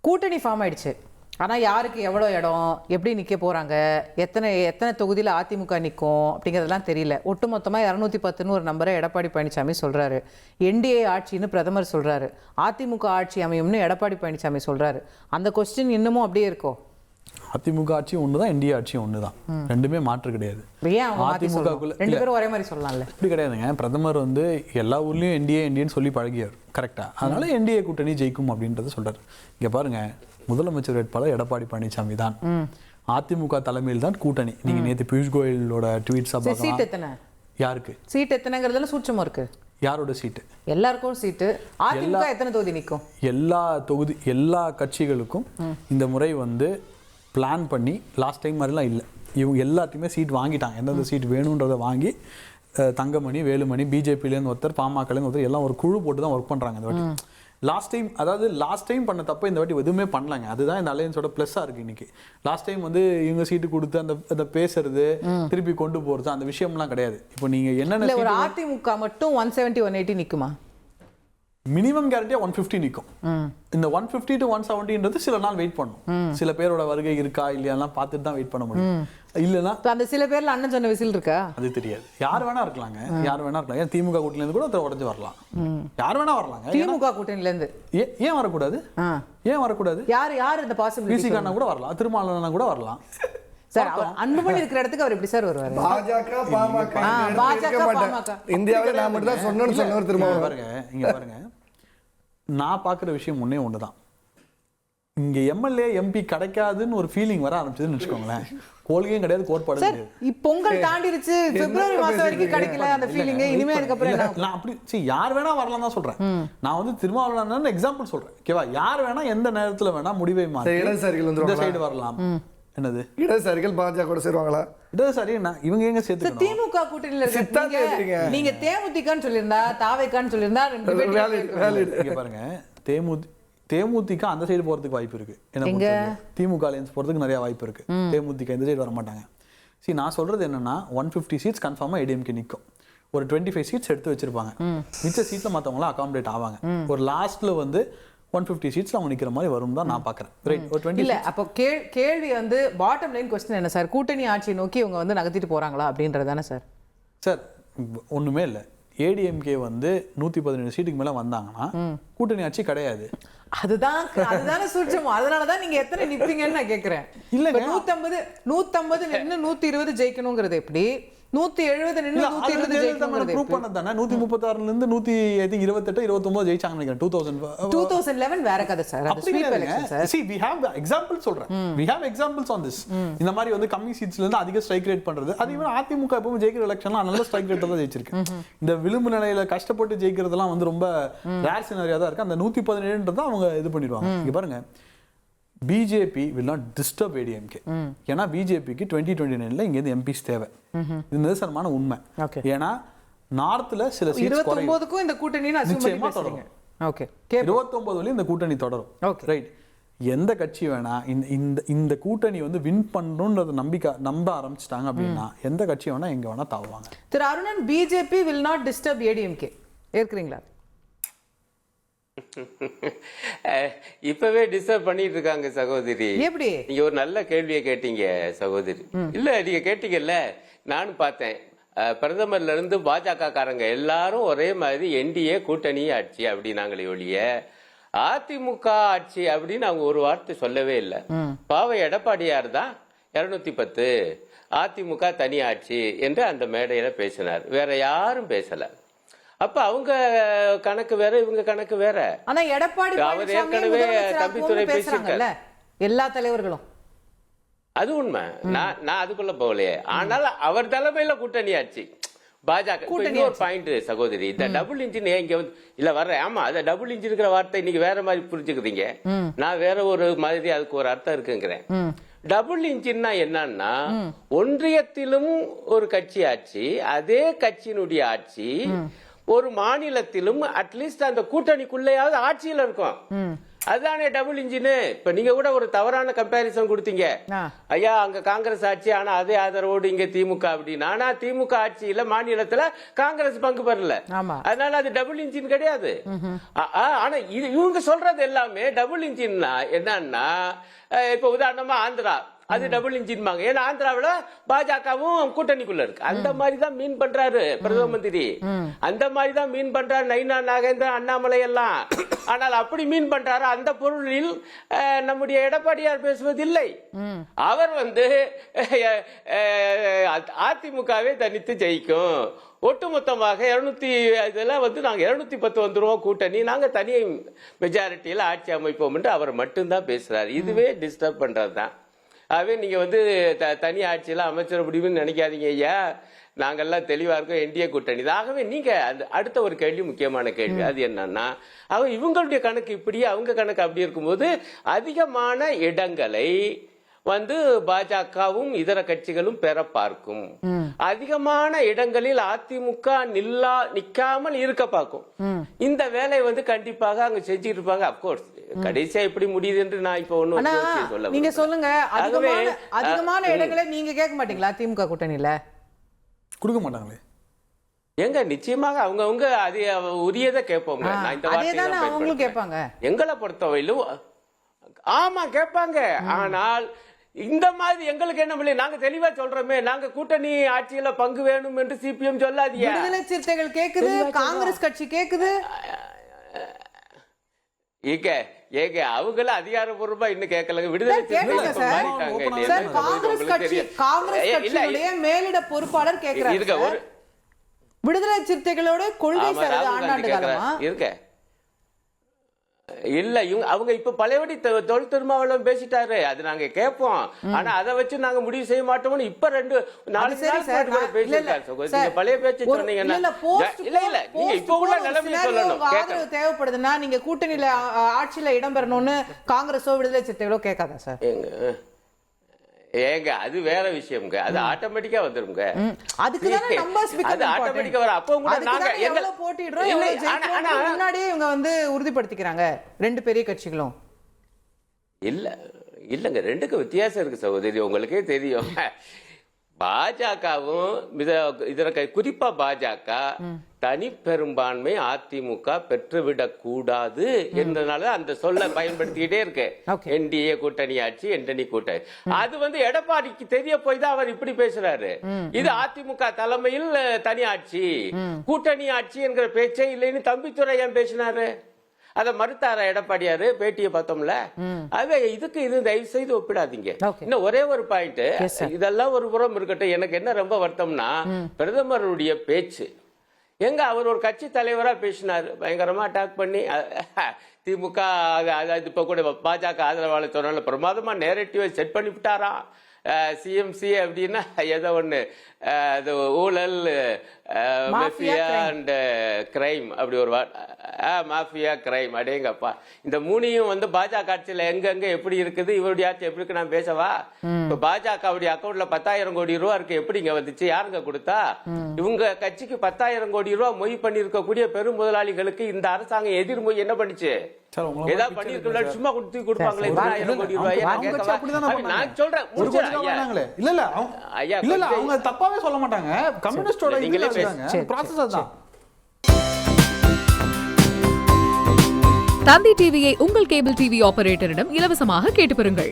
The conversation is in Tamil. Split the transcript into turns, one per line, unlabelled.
கூட்டணி ஃபார்ம் ஆயிடுச்சு. ஆனால் யாருக்கு எவ்வளோ இடம், எப்படி நிற்க போகிறாங்க, எத்தனை தொகுதியில் அதிமுக நிற்கும் அப்படிங்கிறதெல்லாம் தெரியல. ஒட்டுமொத்தமாக 210 ஒரு நம்பரை எடப்பாடி பழனிசாமி சொல்கிறாரு. என்டிஏ ஆட்சின்னு பிரதமர் சொல்கிறாரு. அதிமுக ஆட்சி அமையும்னு எடப்பாடி பழனிசாமி சொல்கிறாரு. அந்த கொஸ்டின் இன்னமும் அப்படியே இருக்கோ?
அதிமுக ஆட்சி ஒன்று தான், என்டிஏ ஆட்சி ஒன்று தான், ரெண்டுமே மாற்று கிடையாது.
அதிமுகக்குள்ள 2 பேரும் ஒரே மாதிரி சொல்லலாம்ல?
இப்படி கிடையாதுங்க. பிரதமர் வந்து எல்லா ஊர்லேயும் என்டிஏன்னு சொல்லி பழகியார் கரெக்டாக. அதனால என்டிஏ கூட்டணி ஜெயிக்கும் அப்படின்றத சொல்கிறார். இங்கே பாருங்க, முதலமைச்சர் வேட்பாளர் எடப்பாடி பழனிசாமி தான். அதிமுக தலைமையில் தான் கூட்டணி. நீங்க நேற்று பியூஷ் கோயலோட ட்வீட்ஸ்
சீட் எத்தனை,
யாருக்கு
சீட் எத்தனைங்கிறதுல சூட்சமா இருக்கு.
யாரோட சீட்டு?
எல்லாருக்கும் சீட்டு. அதிமுக எத்தனை தொகுதி நிற்கும்?
எல்லா கட்சிகளுக்கும் இந்த முறை வந்து பிளான் பண்ணி, லாஸ்ட் டைம் மாதிரிலாம் இல்லை, இவங்க எல்லாத்தையுமே சீட் வாங்கிட்டாங்க. எந்தெந்த சீட் வேணுன்றதை வாங்கி தங்கமணி, வேலுமணி, பிஜேபியிலேருந்து ஒருத்தர், பாமகலேருந்து ஒருத்தர் எல்லாம் ஒரு குழு போட்டு தான் ஒர்க் பண்ணுறாங்க இந்த வாட்டி. லாஸ்ட் டைம் பண்ண தப்ப இந்த வாட்டி எதுவுமே பண்ணலாங்க. அதுதான் இந்த அலையன்ஸோட ப்ளஸ்ஸாக இருக்குது இன்னைக்கு. லாஸ்ட் டைம் வந்து இவங்க சீட்டு கொடுத்து அந்த பேசுறது, திருப்பி கொண்டு போகிறது, அந்த விஷயம்லாம் கிடையாது. இப்போ நீங்கள் என்னென்ன
ஒரு அதிமுக மட்டும் 170 180 நிற்குமா?
மினிமம் கேரண்டியா 150 நிற்கும். இந்த 150 to 170ன்றது சில நாள் வெயிட் பண்ணும். சில பேரோட வருகை இருக்கா இல்லையாலாம் பார்த்துட்டு தான் வெயிட் பண்ண முடியும். இல்லைன்னா
அந்த சில பேர்ல அண்ணன் சொன்ன விசில் இருக்கா
அது தெரியாது. யார் வேணா இருக்கலாங்க, யார் வேணா இருக்கலாம். ஏன் திமுக கூட்டணியில இருந்து கூட ஒருத்தர் உடஞ்சு வரலாம், யார் வேணா வரலாங்க.
திமுக கூட்டணியில இருந்து
ஏன் வரக்கூடாது? ஏன் வரக்கூடாது?
யார் இந்த பாசிபிலிட்டி?
விசிகானா கூட வரலாம், திருமாவளவனா கூட வரலாம்.
சார், அன்புமணி இருக்கிற இடத்துக்கு அவர் எப்படி சார் வருவாரு?
பாஜக பாமக இந்தியாவில நான் மட்டும் தான் சொன்னேன்னு திரும்ப
பாருங்க. இங்க பாருங்க, நான் பார்க்குற விஷயம் ஒன்று தான். இங்கே எம்எல்ஏ எம்பி கிடைக்காதுன்னு ஒரு ஃபீலிங் வர ஆரம்பிச்சதுன்னு வச்சுக்கோங்களேன். கொள்கையும் கிடையாது, கோட்பாடு கிடையாது.
பொங்கல் தாண்டிருச்சு, பிப்ரவரி மாசம் வரைக்கும் கிடைக்கல அந்த ஃபீலிங். இனிமே அதுக்கப்புறம்
நான் அப்படி யார் வேணா வரலாம் தான் சொல்றேன். நான் வந்து திருமாவளவன் எக்ஸாம்பிள் சொல்றேன். ஓகேவா? யார் வேணா எந்த நேரத்துல வேணா முடிவை மாற்றி இந்த சைடு வரலாம். என்னது
இடதுசாரிகள் பாஜக கூட சேருவாங்களா?
இடதுசாரி இவங்க எங்க சேர்த்து
திமுக கூட்டணியில இருக்க நீங்க தேமுதிகன்னு சொல்லியிருந்தா, தாவேக்கான்னு சொல்லியிருந்தா
இங்க பாருங்க, தேமுதிக அந்த சைடு போறதுக்கு வாய்ப்பு இருக்கு. என்ன திமுக அலையன்ஸ் போறதுக்கு நிறைய வாய்ப்பு இருக்கு. தேமுதிக இந்த சைடு வர மாட்டாங்க. சரி, நான் சொல்றது என்னன்னா 150 சீட்ஸ் கன்ஃபார்மா ஏடிஎம்கே நிற்கும். ஒரு 25 சீட்ஸ் எடுத்து வச்சிருப்பாங்க. மிச்ச சீட்ல மற்றவங்களாம் அகாமடேட் ஆவாங்க. ஒரு லாஸ்ட்ல வந்து 150 சீட்ஸ்ல அவங்க நிக்கிற மாதிரி வரும் தான் நான் பாக்குறேன். ரைட், ஒரு 20
இல்ல. அப்போ கேள்வி வந்து பாட்டம் லைன் கொஸ்டின் என்ன சார்? கூட்டணி ஆட்சியை நோக்கி இவங்க வந்து நகர்த்திட்டு போறாங்களா அப்படின்றது தானே சார்?
சார், ஒண்ணுமே இல்லை. ஏடிஎம்கே வந்து 117 சீட்டுக்கு மேல வந்தாங்கன்னா கூட்டணி ஆட்சி கிடையாது.
அதுதானே சூட்சமம். அதனாலதான் நீங்க எத்தனை நிப்பீங்கன்னு நான் கேக்குறேன். இல்ல, 150 நின்னு 120 ஜெயிக்கணுங்கிறது எப்படி? 170 நின்னு 120 ஜெயிக்கணுங்கிறது
ப்ரூவ் பண்ணதானே. 136ல இருந்து 128 29 ஜெயிச்சாங்கன்னு நினைக்கிறேன்.
2011 வேற கதை சார். அது sweep election sir.
See, we have examples சொல்றேன். We have examples on this. இந்த மாதிரி வந்து கம்மி சீட்ஸ்ல இருந்து அதிக ஸ்ட்ரைக் ரேட் பண்றது. அது இவன் அதிமுக எப்பவும் ஜெயிக்கிற எலெக்ஷன்ல நல்ல ஸ்ட்ரைக் ரேட்ல தான் ஜெயிச்சிருக்கு. இந்த விளிம்பு நிலையில கஷ்டப்பட்டு ஜெயிக்கிறதெல்லாம் வந்து ரொம்ப ரேர் சினாரியா தான் இருக்கு. அந்த 117ன்றத அவங்க இது பண்ணிடுவாங்க. இங்க பாருங்க, BJP will not disturb ADMK. ஏன்னா பிஜேபிக்கு 2029ல இங்க இருந்து எம்பிஸ் தேவை. இது நிதர்சனமான உண்மை. ஏன்னா நார்த்ல சில சீட்ஸ்
29க்கும் இந்த கூட்டணி
நிச்சயமா தொடரும். ஓகே, 29லயும் இந்த கூட்டணி தொடரும். ரைட். எந்த கட்சி வேணா இந்த கூட்டணி வந்து வின் பண்ணணும்ன்றத நம்ப ஆரம்பிச்சிட்டாங்க அப்படின்னா எந்த கட்சி வேணா எங்க வேணா தாவுவாங்க.
திரு Arunan, BJP will not disturb ADMK ஏற்கிறீங்களா?
இப்பவே டிஸ்டர்ப் பண்ணிட்டு இருக்காங்க சகோதரி.
எப்படி?
நீங்க ஒரு நல்ல கேள்வியை கேட்டீங்க சகோதரி. இல்ல, நீங்க கேட்டீங்கல்ல, நானும் பார்த்தேன். பிரதமர்ல இருந்து பாஜக காரங்க எல்லாரும் ஒரே மாதிரி என்டிஏ கூட்டணி ஆட்சி அப்படின்னாங்களே ஒழிய அதிமுக ஆட்சி அப்படின்னு அவங்க ஒரு வார்த்தை சொல்லவே இல்லை. பாவ எடப்பாடியார் தான் 210 அதிமுக தனி ஆட்சி என்று அந்த மேடையில பேசினார். வேற யாரும் பேசல. அப்ப அவங்க கணக்கு வேற, இவங்க கணக்கு வேற.
ஆனா எடப்பாடி
அவர் ஏற்கனவே தம்பித்துறை பேசியிருக்காரு,
எல்லா தலைவர்களும்.
அது உண்மை. நான் அதுக்குள்ள போகலையே. ஆனால் அவர் தலைமையில கூட்டணி ஆட்சி பாஜக. ஒரு பாயிண்ட் சகோதரி, இந்த டபுள் இன்ஜின் இங்க வந்து இல்ல வர்றேன். ஆமா, அந்த டபுள் இன்ஜின் இருக்கிற வார்த்தை இன்னைக்கு வேற மாதிரி புரிஞ்சுக்கிறீங்க. நான் வேற ஒரு மாதிரி அதுக்கு ஒரு அர்த்தம் இருக்குங்கிறேன். டபுள் இன்ஜின்னா என்னன்னா, ஒன்றியத்திலும் ஒரு கட்சி ஆட்சி, அதே கட்சியினுடைய ஆட்சி ஒரு மாநிலத்திலும் அட்லீஸ்ட் அந்த கூட்டணிக்குள்ளேயாவது ஆட்சியில் இருக்கும். அதுதானே டபுள் இன்ஜின். இப்ப நீங்க கூட ஒரு தவறான கம்பேரிசன் கொடுத்தீங்க. ஐயா அங்க காங்கிரஸ் ஆட்சி, ஆனா அதே ஆதரவோடு இங்க திமுக அப்படின்னு. ஆனா திமுக ஆட்சியில மாநிலத்துல காங்கிரஸ் பங்கு பெறல, அதனால அது டபுள் இன்ஜின் கிடையாது. ஆனா இவங்க சொல்றது எல்லாமே டபுள் இன்ஜின்னா என்னன்னா, இப்ப உதாரணமா ஆந்திரா அது டபுள் இன்ஜின் வாங்க. ஏன்னா ஆந்திராவில பாஜகவும் கூட்டணிக்குள்ள இருக்கு. அந்த மாதிரி தான் மீன் பண்றாரு பிரதம மந்திரி, அந்த மாதிரி தான் மீன் பண்றாரு நைனா நாகேந்திரன், அண்ணாமலை எல்லாம். ஆனால் அப்படி மீன் பண்றாரு அந்த பொருளில் நம்முடைய எடப்பாடியார் பேசுவதில்லை. அவர் அதிமுகவே தனித்து ஜெயிக்கும், ஒட்டுமொத்தமாக 200 நாங்க 210 வந்துருவோம் கூட்டணி, நாங்க தனி மெஜாரிட்டியில ஆட்சி அமைப்போம் என்று அவர் மட்டும்தான் பேசுறாரு. இதுவே டிஸ்டர்ப் பண்றதுதான். ஆகவே நீங்க தனி ஆட்சியில அமைச்சர் முடிவுன்னு நினைக்காதீங்க ஐயா, நாங்கெல்லாம் தெளிவா இருக்கோம், என்டிஏ கூட்டணி. ஆகவே நீங்க அடுத்த ஒரு கேள்வி, முக்கியமான கேள்வி, அது என்னன்னா, இவங்களுடைய கணக்கு இப்படி அவங்க கணக்கு அப்படி இருக்கும்போது அதிகமான இடங்களை பாஜகவும் இதர கட்சிகளும் பெற பார்க்கும். அதிகமான இடங்களில் அதிமுக நிக்காமல் இருக்க பார்க்கும். இந்த வேலை கண்டிப்பாக அங்க செஞ்சுட்டு இருப்பாங்க. அப்கோர்ஸ் கடைசியா எப்படி முடியுது என்று நான் இப்ப ஒண்ணு சொல்ல.
நீங்க சொல்லுங்க, அதிகமான இடங்களை நீங்க கேட்க மாட்டீங்களா திமுக கூட்டணியில?
கொடுக்க மாட்டாங்களே
எங்க, நிச்சயமாக அவங்க அது உரியதை கேட்போங்க. நான் இந்த வார்த்தையை
கேட்பாங்க.
எங்களை பொறுத்தவரையிலும் ஆமா கேட்பாங்க. ஆனால் இந்த மாதிரி எங்களுக்கு என்ன இல்லை, நாங்க தெளிவா சொல்றோமே, நாங்க கூட்டணி ஆட்சியில பங்கு வேணும் என்று சிபிஎம் சொல்லாதீங்க.
விடுதலை சிறுத்தைகள் கேக்குது, காங்கிரஸ் கட்சி கேக்குது.
ஏங்க அவங்கள அதிகாரப்பூர்வமா இன்னும் கேட்கலங்க. விடுதலை
மேலிட பொறுப்பாளர் கேட்கிறாங்க. விடுதலை சிறுத்தைகளோட கொள்கை
இருக்க இல்ல, அவங்க இப்ப பழையபடி தொழில் திருமாவளவன் பேசிட்டாரு, அது நாங்க கேட்போம். ஆனா அதை வச்சு நாங்க முடிவு செய்ய மாட்டோம்னு இப்ப 2-4 நாள் பேசிருக்காரு. பழைய பேச்சு சொன்னீங்கன்னா இல்ல இல்ல நீங்க இப்ப உள்ள நிலைமையை சொல்லணும்.
ஆதரவு தேவைப்படுதுன்னா நீங்க கூட்டணியில ஆட்சியில இடம்பெறணும்னு காங்கிரஸோ விடுதலை சிறுத்தைகளோ கேட்காதா சார்?
ஏங்க அது வேற விஷயம்ங்க, அது ஆட்டோமேட்டிக்கா வந்துருங்க.
அது
ஆட்டோமேட்டிக்கா வர. அப்போ கூட நாங்க
எவ்வளவு போட்டிடுறோம், முன்னாடியே இவங்க உறுதிப்படுத்திக்கிறாங்க ரெண்டு பெரிய கட்சிகளும்.
இல்லங்க, ரெண்டுக்கு வித்தியாசம் இருக்கு சகோதரி, உங்களுக்கே தெரியும். பாஜகவும் இதற்கு குறிப்பா பாஜக தனி பெரும்பான்மை அதிமுக பெற்றுவிடக் கூடாது என்றனால அந்த சொல்ல பயன்படுத்திக்கிட்டே இருக்கு. என்டிஏ கூட்டணி ஆட்சி, என்டனி கூட்டணி. அது எடப்பாடிக்கு தெரிய போய் தான் அவர் இப்படி பேசுறாரு. இது அதிமுக தலைமையில் தனி ஆட்சி, கூட்டணி ஆட்சி என்கிற பேச்சே இல்லைன்னு தம்பித்துரை ஏன் பேசினாரு? அதை மறுத்தார எடப்பாடியாரு, பேட்டியை பார்த்தோம்ல. அது இதுக்கு இது தயவு செய்து ஒப்பிடாதீங்க. இன்னும் ஒரே ஒரு பாயிண்ட், இதெல்லாம் ஒரு புறம் இருக்கட்டும். எனக்கு என்ன ரொம்ப வருத்தம்னா, பிரதமருடைய பேச்சு எங்க அவர் ஒரு கட்சி தலைவரா பேசினாரு, பயங்கரமா அட்டாக் பண்ணி திமுக இப்ப கூட பாஜக ஆதரவாளர் சொன்னால பிரமாதமா நேரட்டிவ் செட் பண்ணி விட்டாரா. சிஎம்சி அப்படின்னா ஏதோ ஒண்ணு, ஊழல், மாஃபியா அண்ட் கிரைம், அப்படி ஒரு மாஃபியா கிரைம். அடேங்கப்பா, இந்த மூணையும் பாஜக ஆட்சியில எங்க எப்படி இருக்குது, இவருடைய ஆட்சி எப்படி இருக்கு நான் பேசவா? இப்ப பாஜகவுடைய அக்கௌண்ட்ல 10,000 கோடி ரூபா இருக்கு, எப்படி இங்க வந்துச்சு, யாருங்க கொடுத்தா? இவங்க கட்சிக்கு 10,000 கோடி ரூபா மொய் பண்ணி இருக்கக்கூடிய பெரும் முதலாளிகளுக்கு இந்த அரசாங்கம் எதிர்மொய் என்ன பண்ணிச்சு? ஏதாவது பண்ணிருக்க சும்மா கொடுப்பாங்களே 10,000 கோடி ரூபாய். நான் சொல்றேன்
அவங்க தப்பாவே சொல்ல மாட்டாங்க. கம்யூனிஸ்டோட
தந்தி டிவியை உங்கள் கேபிள் டிவி ஆபரேட்டரிடம் இலவசமாக கேட்டு பெறுங்கள்.